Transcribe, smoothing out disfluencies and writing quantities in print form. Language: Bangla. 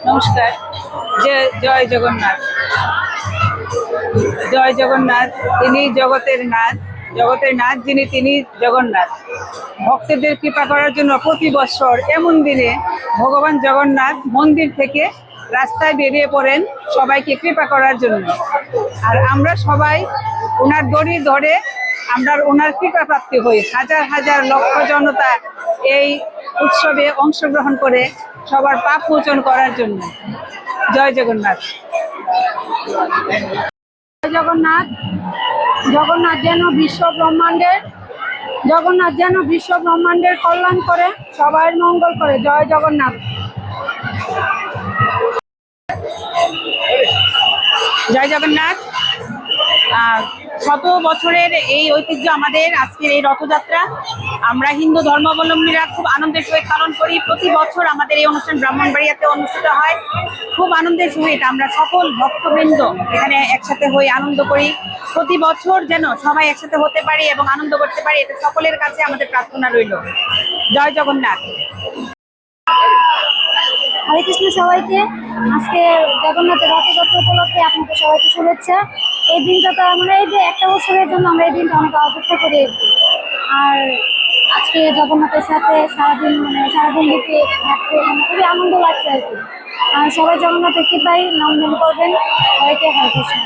নমস্কার। জয় জগন্নাথ। জয় জগন্নাথ। তিনি জগতের নাথ, জগতের নাথ যিনি তিনি জগন্নাথ। ভক্তদের কৃপা করার জন্য প্রতি বছর এমন দিনে ভগবান জগন্নাথ মন্দির থেকে রাস্তায় বেরিয়ে পড়েন সবাইকে কৃপা করার জন্য। আর আমরা সবাই ওনার দড়ি ধরে আমরা ওনার কৃপা প্রাপ্তি হই। হাজার হাজার লক্ষ জনতা এই উৎসবে অংশগ্রহণ করে সবার পাপ মোচন করার জন্য। জয় জগন্নাথ। জগন্নাথ। জগন্নাথ যেন বিশ্ব ব্রহ্মাণ্ডের কল্যাণ করে, সবার মঙ্গল করে। জয় জগন্নাথ। জয় জগন্নাথ। শত বছরের এই ঐতিহ্য আমাদের আজকের এই রথযাত্রা। আমরা হিন্দু ধর্মাবলম্বীরা খুব আনন্দের সহিত পালন করি। প্রতি বছর আমাদের এই অনুষ্ঠান ব্রাহ্মণবাড়িয়াতে অনুষ্ঠিত হয়। খুব আনন্দের সহিত আমরা সকল ভক্তবৃন্দ এখানে একসাথে হয়ে আনন্দ করি। প্রতি বছর যেন সবাই একসাথে হতে পারি এবং আনন্দ করতে পারি, এটা সকলের কাছে আমাদের প্রার্থনা রইল। জয় জগন্নাথ। হরে কৃষ্ণ সবাইকে। আজকে জগন্নাথের রথযাত্রা উপলক্ষে আপনাদের সবাইকে শুভেচ্ছা। এই দিনটা তো আমরা এই যে একটা বছরের জন্য আমরা এই দিনটা অনেক অপেক্ষা করি। আর আজকে জগন্নাথের সাথে সারাদিন ব্যাপী থাকতে খুবই আনন্দ লাগছে আর কি। আর সবাই জগন্নাথের কৃপায় নামধাম করবেন। সবাইকে হরে কৃষ্ণ।